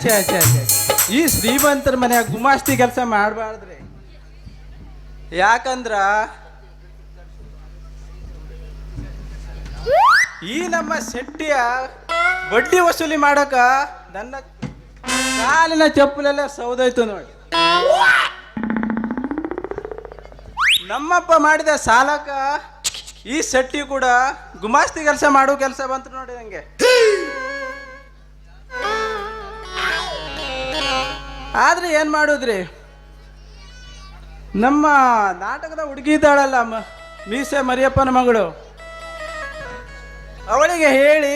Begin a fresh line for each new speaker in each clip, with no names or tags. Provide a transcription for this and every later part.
ಛೇ ಛೇ ಛೇ ಈ ಶ್ರೀಮಂತರ ಮನ್ಯಾಗ ಗುಮಾಸ್ತಿ ಕೆಲಸ ಮಾಡಬಾರ್ದ್ರಿ. ಯಾಕಂದ್ರ ಈ ನಮ್ಮ ಶೆಟ್ಟಿಯ ಬಡ್ಡಿ ವಸೂಲಿ ಮಾಡಕ ನನ್ನ ಕಾಲಿನ ಚಪ್ಪಲೆಲ್ಲ ಸೌದೋಯ್ತು ನೋಡಿ. ನಮ್ಮಪ್ಪ ಮಾಡಿದ ಸಾಲಕ ಈ ಶೆಟ್ಟಿ ಕೂಡ ಗುಮಾಸ್ತಿ ಕೆಲಸ ಮಾಡೋ ಕೆಲಸ ಬಂತು ನೋಡಿ ನಂಗೆ. ಆದ್ರೆ ಏನ್ ಮಾಡುದ್ರಿ, ನಮ್ಮ ನಾಟಕದ ಹುಡುಗಿ ಇದ್ದಾಳಲ್ಲ ಮೀಸೆ ಮರಿಯಪ್ಪನ ಮಗಳು, ಅವಳಿಗೆ ಹೇಳಿ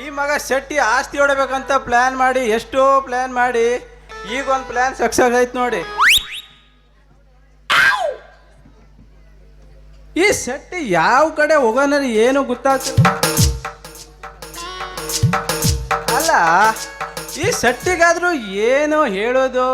ಈ ಮಗ ಶೆಟ್ಟಿ ಆಸ್ತಿ ಹೊಡಬೇಕಂತ ಪ್ಲಾನ್ ಮಾಡಿ ಎಷ್ಟೋ ಪ್ಲಾನ್ ಮಾಡಿ ಈಗ ಒಂದು ಪ್ಲಾನ್ ಸಕ್ಸಸ್ ಆಯ್ತು ನೋಡಿ. ಈ ಶೆಟ್ಟಿ ಯಾವ ಕಡೆ ಹೋಗೋಣ ಏನು ಗೊತ್ತಾಗ್ತದೆ ಅಲ್ಲ. ಈ ಶೆಟ್ಟಿಗಾದ್ರೂ ಏನು ಹೇಳೋದು?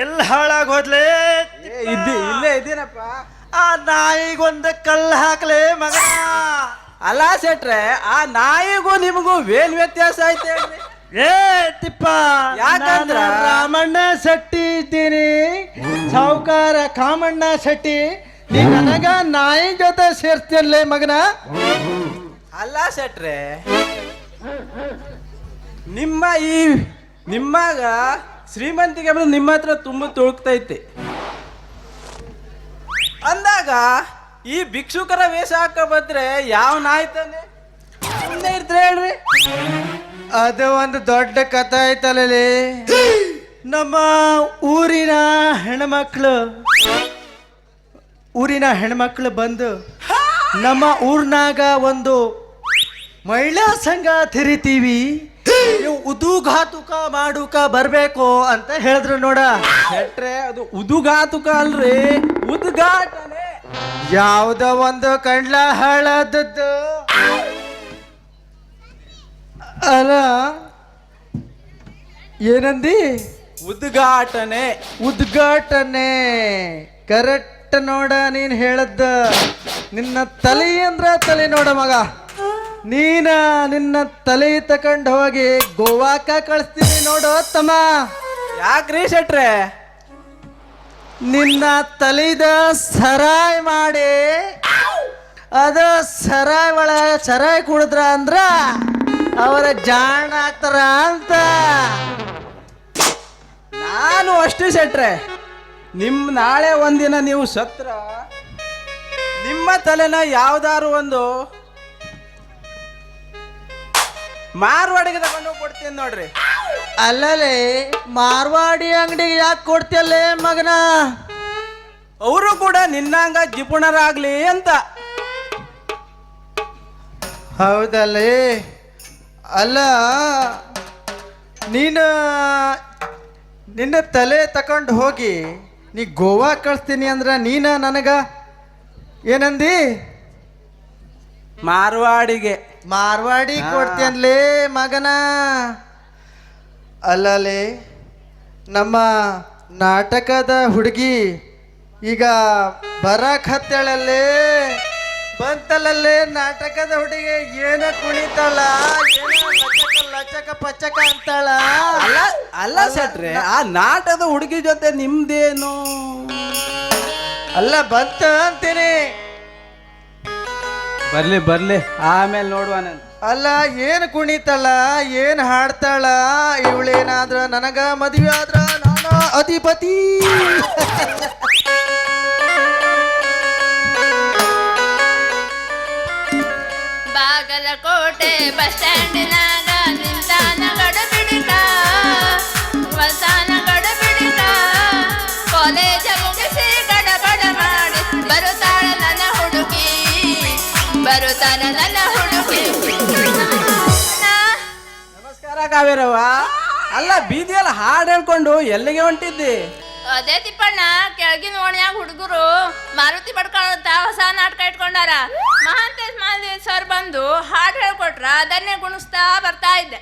ಎಲ್ಲಿ ಹಾಳಾಗೋದ್ಲೆ?
ಇಲ್ಲೇ ಇದ್ದೀನಪ್ಪ.
ಆ ನಾಯಿಗೊಂದು ಕಲ್ಲು ಹಾಕ್ಲೆ ಮಗ.
ಅಲ್ಲ ಶೆಟ್ರೆ, ಆ ನಾಯಿಗೂ ನಿಮಗೂ ಏನ್ ವ್ಯತ್ಯಾಸ ಆಯ್ತು ಹೇಳ್ರಿ?
ಏ ತಿಪ್ಪ,
ಯಾಕಂದ್ರ
ರಾಮಣ್ಣ ಶೆಟ್ಟಿ ಇದ್ದೀನಿ, ಸಾವುಕಾರ ಕಾಮಣ್ಣ ಶೆಟ್ಟಿ. ನೀ ನನಗ ನಾಯಿ ಜೊತೆ ಸೇರ್ತಿಯಲ್ಲೇ ಮಗನ?
ಅಲ್ಲ ಶೆಟ್ರೆ, ನಿಮ್ಮಗ ಶ್ರೀಮಂತಿಗೆ ಬಂದು ನಿಮ್ಮ ಹತ್ರ ತುಂಬ ತೊಳಗ್ತೈತೆ ಅಂದಾಗ ಈ ಭಿಕ್ಷುಕರ ವೇಷ ಹಾಕ ಬಂದ್ರೆ ಯಾವ ನಾಯಿ ತಾನೆ ಸುಮ್ಮನೆ ಇರ್ತಾರೆ ಹೇಳ್ರಿ?
ಅದು ಒಂದು ದೊಡ್ಡ ಕಥೆ ಐತಲ್ಲೇ. ನಮ್ಮ ಊರಿನ ಹೆಣ್ಮಕ್ಳು ಬಂದು ನಮ್ಮ ಊರ್ನಾಗ ಒಂದು ಮಹಿಳಾ ಸಂಘ ತೆರಿತೀವಿ, ನೀವು ಉದುಘಾತುಕ ಮಾಡುಕ ಬರ್ಬೇಕು ಅಂತ ಹೇಳಿದ್ರು ನೋಡ.
ಶೆಟ್ರೆ, ಅದು ಉದುಘಾತುಕ ಅಲ್ರಿ, ಉದ್ಘಾಟನೆ.
ಯಾವ್ದೋ ಒಂದು ಕಂಡ್ಲ ಹಾಳಾದದ್ದು ಅಲ್ಲ. ಏನಂದಿ?
ಉದ್ಘಾಟನೆ.
ಉದ್ಘಾಟನೆ ಕರೆಕ್ಟ್ ನೋಡ. ನೀನ್ ಹೇಳದ್ದ ನಿನ್ನ ತಲೆ ಅಂದ್ರ ತಲೆ ನೋಡ ಮಗ. ನಿನ್ನ ತಲೆ ತಕೊಂಡ್ ಹೋಗಿ ಗೋವಾಕ ಕಳಿಸ್ತೀನಿ ನೋಡು ತಮ್ಮ.
ಯಾಕ್ರಿ ಶೆಟ್ರೆ?
ನಿನ್ನ ತಲೆದ ಸರಾಯ್ ಮಾಡಿ ಅದ ಸರಾಯ್ ಒಳಗ ಸರಾಯ್ ಕುಡಿದ್ರ ಅಂದ್ರ ಅವರ ಜಾಣ ಆಗ್ತಾರ ಅಂತ.
ನಾನು ಅಷ್ಟೇ ಶೆಟ್ರೆ, ನಾಳೆ ಒಂದಿನ ನೀವು ಸತ್ರ ನಿಮ್ಮ ತಲೆನ ಯಾವ್ದಾರು ಒಂದು ಮಾರ್ವಾಡಿಗೆ ತಗೊಂಡು ಕೊಡ್ತೀನಿ ನೋಡ್ರಿ.
ಅಲ್ಲಲೇ ಮಾರ್ವಾಡಿ ಅಂಗಡಿಗೆ ಯಾಕೆ ಕೊಡ್ತಿಯಲ್ಲೇ ಮಗನ?
ಅವರು ಕೂಡ ನಿನ್ನಂಗ ಜಿಪುಣರಾಗ್ಲಿ ಅಂತ.
ಹೌದಲ್ಲೇ. ಅಲ್ಲ, ನಿನ್ನ ತಲೆ ತಕೊಂಡು ಹೋಗಿ ನೀ ಗೋವಾ ಕಳಿಸ್ತೀನಿ ಅಂದ್ರ ನೀನ ನನಗ ಏನಂದಿ? ಮಾರ್ವಾಡಿ ಕೊಡ್ತೀಯನ್ಲೇ ಮಗನ. ಅಲ್ಲಲೇ, ನಮ್ಮ ನಾಟಕದ ಹುಡುಗಿ ಈಗ ಬರಕ್ ಹತ್ತಳಲ್ಲೇ. ಬಂತಲ್ಲೇ ನಾಟಕದ ಹುಡುಗಿ ಏನ ಕುಣಿತಾಳ, ಲಚಕ ಪಚಕ ಅಂತಾಳ.
ಅಲ್ಲ ಶೆಟ್ರೆ, ಆ ನಾಟಕದ ಹುಡುಗಿ ಜೊತೆ ನಿಮ್ದೇನು?
ಅಲ್ಲ ಬಂತ ಅಂತೀನಿ.
ಬರ್ಲಿ ಆಮೇಲೆ ನೋಡುವ ನಾನು.
ಅಲ್ಲ, ಏನು ಕುಣಿತಾಳ, ಏನು ಹಾಡ್ತಾಳ ಇವಳೇನಾದ್ರ ನನಗ ಮದುವೆ ಆದ್ರ ನಾನು ಅಧಿಪತಿ.
ಬಾಗಲಕೋಟೆ ಬಸ್ ಸ್ಟ್ಯಾಂಡಿನಾಗ ನಿಂತಾನ ಗಡಬಿಡಿಕ, ವಸಾನ ಗಡಬಿಡಿಕ, ಕಾಲೇಜ ಮುಗಿಸಿ ಗಡಬಡ ಮಾಡಿ ಬರುತ್ತಾಳ ನನ್ನ ಹುಡುಗಿ, ಬರುತ್ತಾನ ನನ್ನ ಹುಡುಗಿ.
ನಮಸ್ಕಾರ ಕಾವೇರವ್ವ. ಅಲ್ಲ, ಬೀದಿಯಲ್ಲಿ ಹಾಡು ಹೇಳ್ಕೊಂಡು ಎಲ್ಲಿಗೆ ಹೊಂಟಿದ್ದಿ?
ಅದೇ ತಿಪ್ಪಣ್ಣ ಕೆಳಗಿನ ಓಣ್ಯಾಗ ಹುಡುಗರು ಮಾರುತಿ ಪಡ್ಕೊಳ್ಳುತ್ತ ಹೊಸ ನಾಟಕ ಇಟ್ಕೊಂಡಾರ. ಮಹಾಂತೇಶ್ ಮಾದೇವ್ ಸರ್ ಬಂದು ಹಾಡು ಹೇಳ್ಕೊಟ್ರ, ಅದನ್ನೇ ಗುಣಿಸ್ತಾ ಬರ್ತಾ ಇದ್ದೆ.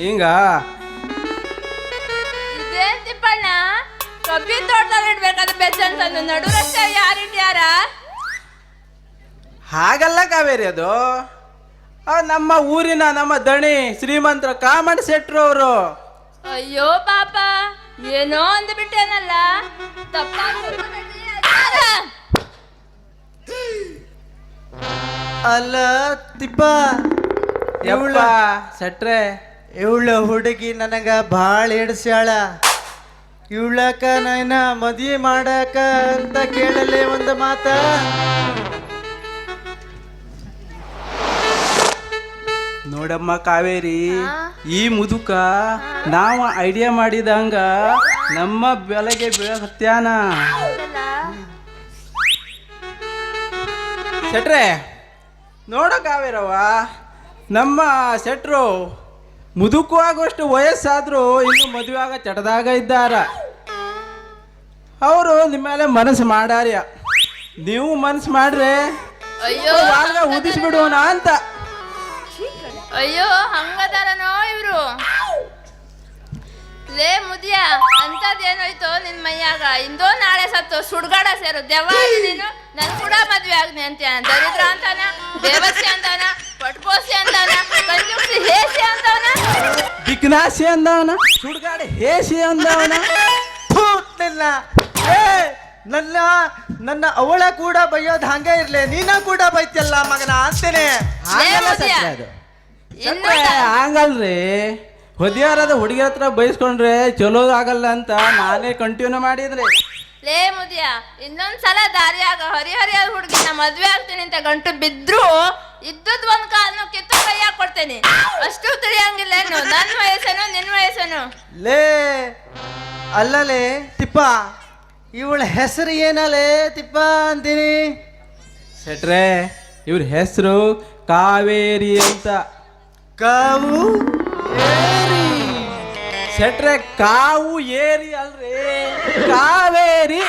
ಹಿಂಗ
ಇದೇನ್ ತಿಪ್ಪಣ್ಣ ಕಬ್ಬಿನ ತೋಟದಲ್ಲಿ ಇಡ್ಬೇಕಾದ್ರೆ ಬೆಚ್ಚ ಅಂತಂದು ನಡು ರಸ್ತೆ ಯಾರಿಟ್ಯಾರ?
ಹಾಗಲ್ಲ ಕಾವೇರಿ, ಅದು ನಮ್ಮ ಊರಿನ ನಮ್ಮ ದಣಿ ಶ್ರೀಮಂತರ ಕಾಮಣ್ಣ ಶೆಟ್ರು ಅವರು.
ಅಯ್ಯೋ ಪಾಪ, ಏನೋ ಅಂದ್ಬಿಟ್ಟೇನಲ್ಲ.
ಅಲ್ಲ ತಿಪ್ಪ,
ಯವ್ವ ಶೆಟ್ರೆ,
ಇವಳ ಹುಡುಗಿ ನನಗ ಭಾಳ ಹಿಡ್ಸ್ಯಾಳ. ಇವಳಕ ನೈನ ಮದ್ವೆ ಮಾಡಕ ಅಂತ ಕೇಳಲೇ ಒಂದು ಮಾತ.
ನೋಡಮ್ಮ ಕಾವೇರಿ, ಈ ಮುದುಕ ನಾವು ಐಡಿಯಾ ಮಾಡಿದಂಗ ನಮ್ಮ ಬೆಲೆಗೆ ಹತ್ಯಾನ. ಶೆಟ್ರೆ ನೋಡ ಕಾವೇರವ್ವ, ನಮ್ಮ ಶೆಟ್ರು ಮುದುಕು ಆಗುವಷ್ಟು ವಯಸ್ಸಾದ್ರೂ ಇನ್ನು ಮದುವೆ ಆಗ ಚಟದಾಗ ಇದ್ದಾರ. ಅವರು ನಿಮ್ಮ ಮೇಲೆ ಮನಸ್ಸು ಮಾಡಾರ್ಯ, ನೀವು ಮನಸ್ಸು ಮಾಡ್ರೆ
ಅಯ್ಯೋ
ಉದಿಸ್ಬಿಡೋಣ ಅಂತ.
ಅಯ್ಯೋ ಹಂಗದಾರನೋ ಇವ್ರು. ಲೇ ಮುದಿಯ, ಅಂತದೇನೋಯ್ತು ನಿನ್ ಮೈಯಾಗ? ಇಂದೋ ನಾಳೆ ಸತ್ತು ಸುಡ್ಗಾಡ ಸೇರು ದೆವ್ವಾಡಿ ನೀನು. ನನ್ ಕೂಡ ಮದ್ವೆ ಆಗ್ನಿ ಅಂತೀಯ. ದರಿದ್ರ ಅಂತಾನ, ದೇವಸ್ಯ ಅಂತಾನ, ಪಟ್ಕೋಸಿ ಅಂತಾನ, ಕಂಜುಕ್ಸಿ ಹೇಸಿ ಅಂತಾನ,
ಬಿಕ್ನಾಸಿ ಅಂದವನ, ಸುಡ್ಗಾಡ ಹೇಸಿ ಅಂದವನ.
ನನ್ನ ನನ್ನ ಅವಳ ಕೂಡ ಬೈಯೋದು ಹಂಗೆ ಇರ್ಲಿ, ನೀನ ಕೂಡ ಬೈತಿಯಲ್ಲ ಮಗನ ಅಂತೇನೆ.
ಹಂಗಲ್ರಿ, ಹೊದಿಯಾರದ ಹುಡುಗಿ ಹತ್ರ ಬೈಸ್ಕೊಂಡ್ರೆ ಚಲೋ ಆಗಲ್ಲ ಅಂತ ನಾನೇ ಕಂಟಿನ್ಯೂ ಮಾಡಿದ್ರಿ.
ಲೇ ಮುದಿಯ, ಇನ್ನೊಂದ್ಸಲ ದಾರಿಯಾಗ ಹರಿಹರಿಯಾದ ಹುಡುಗಿನ ಮದ್ವೆ ಆಗ್ತೀನಿ ಅಂತ ಗಂಟು ಬಿದ್ರು ಇದ್ದದ್ ಒಂದ್ ಕಾಲ್ನು ಕಿತ್ತು ಕೈಯಾಗ ಕೊಡ್ತೇನೆ. ಅಷ್ಟು ತಿಳಿಯಂಗಿಲ್ಲ ಏನು ನನ್ನ ವಯಸ್ಸೇನು ನಿನ್ನ ವಯಸ್ಸೇನು?
ಲೇ ಅಲ್ಲಲೇ ತಿಪ್ಪ, ಇವಳ ಹೆಸರು ಏನಲೇ ತಿಪ್ಪ ಅಂತೀನಿ?
ಶೆಟ್ರೆ, ಇವ್ರ ಹೆಸರು ಕಾವೇರಿ ಅಂತ.
ಕಾವು ಏರಿ.
ಶೆಟ್ರೆ, ಕಾವು ಏರಿ ಅಲ್ರಿ, ಕಾವೇರಿ.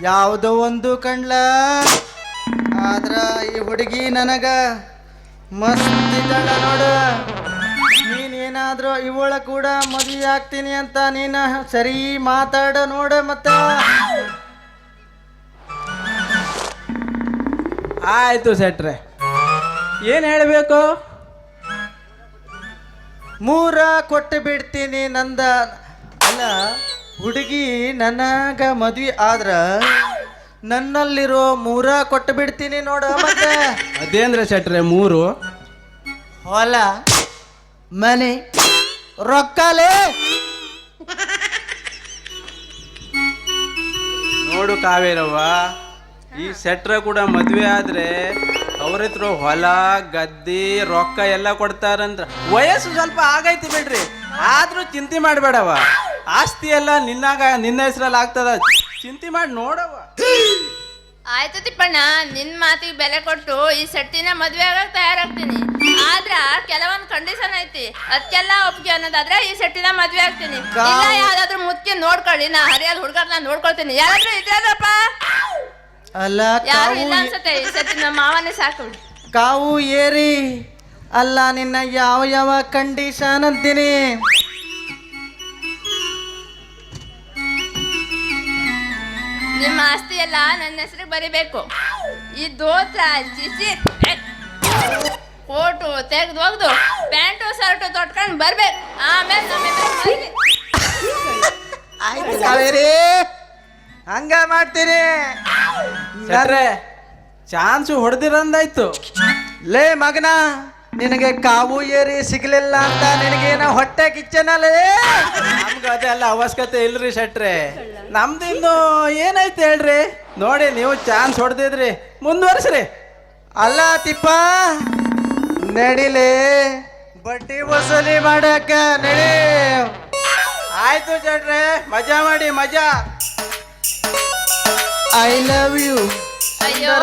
ಯಾವುದೋ ಒಂದು ಕಂಡ್ಲ, ಆದ್ರ ಈ ಹುಡುಗಿ ನನಗ ಮಸ್ತ್ ಇದ್ದಾಳ ನೋಡು. ನೀನೇನಾದ್ರೂ ಇವಳ ಕೂಡ ಮದುವೆ ಆಗ್ತೀನಿ ಅಂತ ನೀನು ಸರಿ ಮಾತಾಡ ನೋಡ. ಮತ್ತ
ಆಯ್ತು ಶೆಟ್ರೆ, ಏನ್ ಹೇಳ್ಬೇಕು?
3 ಕೊಟ್ಟು ಬಿಡ್ತೀನಿ ನಂದ. ಅಲ್ಲ ಹುಡುಗಿ ನನಗ ಮದ್ವೆ ಆದ್ರ ನನ್ನಲ್ಲಿರೋ 3 ಕೊಟ್ಟು ಬಿಡ್ತೀನಿ ನೋಡ. ಮತ್ತೆ
ಅದೇಂದ್ರೆ ಶೆಟ್ರೆ 3?
ಹೊಲ, ಮನೆ, ರೊಕ್ಕಲೇ.
ನೋಡು ಕಾವೇರವ್ವ, ಈ ಶೆಟ್ರ ಕೂಡ ಮದ್ವೆ ಆದ್ರೆ ಅವ್ರ ಹತ್ರ ಹೊಲ ಗದ್ದೆ ರೊಕ್ಕ ಎಲ್ಲ ಕೊಡ್ತಾರಂದ್ರ. ವಯಸ್ಸು ಸ್ವಲ್ಪ ಆಗೈತಿ ಬಿಡ್ರಿ, ಆದ್ರೂ ಚಿಂತೆ ಮಾಡಬೇಡವ. ಆಸ್ತಿ ಎಲ್ಲ ನಿನ್ನ ಹೆಸರಲ್ಲಿ ಆಗ್ತದ, ಚಿಂತೆ ಮಾಡಿ ನೋಡವ.
ಆಯ್ತು ತಿಪ್ಪಣ್ಣ, ನಿನ್ ಮಾತಿಗೆ ಬೆಲೆ ಕೊಟ್ಟು ಈ ಸೆಟ್ಟಿನ ಮದ್ವೆ ಆಗಕ್ ತಯಾರಾಗ್ತೀನಿ. ಆದ್ರ ಕೆಲವೊಂದ್ ಕಂಡೀಷನ್ ಐತಿ, ಅದಕ್ಕೆಲ್ಲ ಒಪ್ಪಿಗೆ ಅನ್ನೋದಾದ್ರೆ ಈ ಸೆಟ್ಟಿನ ಮದ್ವೆ ಆಗ್ತೀನಿ. ಇಲ್ಲ ಯಾವ್ದಾದ್ರು ಮುದ್ಕೆ ನೋಡ್ಕೊಳ್ಳಿ, ನಾ ಹರಿಯಾದ ಹುಡುಗರ್ನ ನೋಡ್ಕೊಳ್ತೀನಿ. ಯಾರಾದ್ರೂ ಇದ್ರಲ್ಲಪ್ಪ?
ಅಲ್ಲ
ಯಾರು ಇಲ್ಲ ಅನ್ಸತ್ತೆ, ಈ ಸೆಟ್ಟಿನ ನಮ್ಮ ಮಾವನೇ ಸಾಕು.
ಕಾವು ಏರಿ. ಅಲ್ಲ ನಿನ್ನ ಯಾವ ಯಾವ ಕಂಡೀಷನ್ ಅಂತೀನಿ?
ನಿಮ್ಮ ಆಸ್ತಿ ಎಲ್ಲ ನನ್ನ ಹೆಸರಿಗೆ ಬರಿಬೇಕು. ಈ ದೋತ್ರ ಚಿಸಿ ಕೋಟು ತೆಗ್ದು ಹೋಗ್ದು ಪ್ಯಾಂಟು ಶರ್ಟು ತೊಟ್ಕೊಂಡು ಬರ್ಬೇಕು. ಆಮೇಲೆ
ಕಾವೇರಿ ಹಂಗ ಮಾಡ್ತೀನಿ.
ಶೆಟ್ರೆ, ಚಾನ್ಸು ಹೊಡೆದಿರಂದಾಯ್ತು.
ಲೇ ಮಗನ, ನಿನಗೆ ಕಾವು ಏರಿ ಸಿಗ್ಲಿಲ್ಲ ಅಂತ ನಿನಗೇನ ಹೊಟ್ಟೆ ಕಿಚ್ಚನಲ್ಲೇ?
ನಮ್ಗೆ ಅದೆಲ್ಲ ಅವಶ್ಯಕತೆ ಇಲ್ರಿ ಶೆಟ್ರೆ. ನಮ್ದು ಇನ್ನು ಏನೈತೆ ಹೇಳ್ರಿ. ನೋಡಿ, ನೀವು ಚಾನ್ಸ್ ಹೊಡೆದಿದ್ರಿ, ಮುಂದುವರ್ಸ್ರಿ.
ಅಲ್ಲ ತಿಪ್ಪ, ನಡಿಲೇ ಬಡ್ಡಿ ವಸೂಲಿ ಮಾಡಕ್ಕ ನಡಿ.
ಆಯ್ತು ಶೆಟ್ರೆ, ಮಜಾ ಮಾಡಿ ಮಜಾ.
I love you.
ಅಯ್ಯೋ,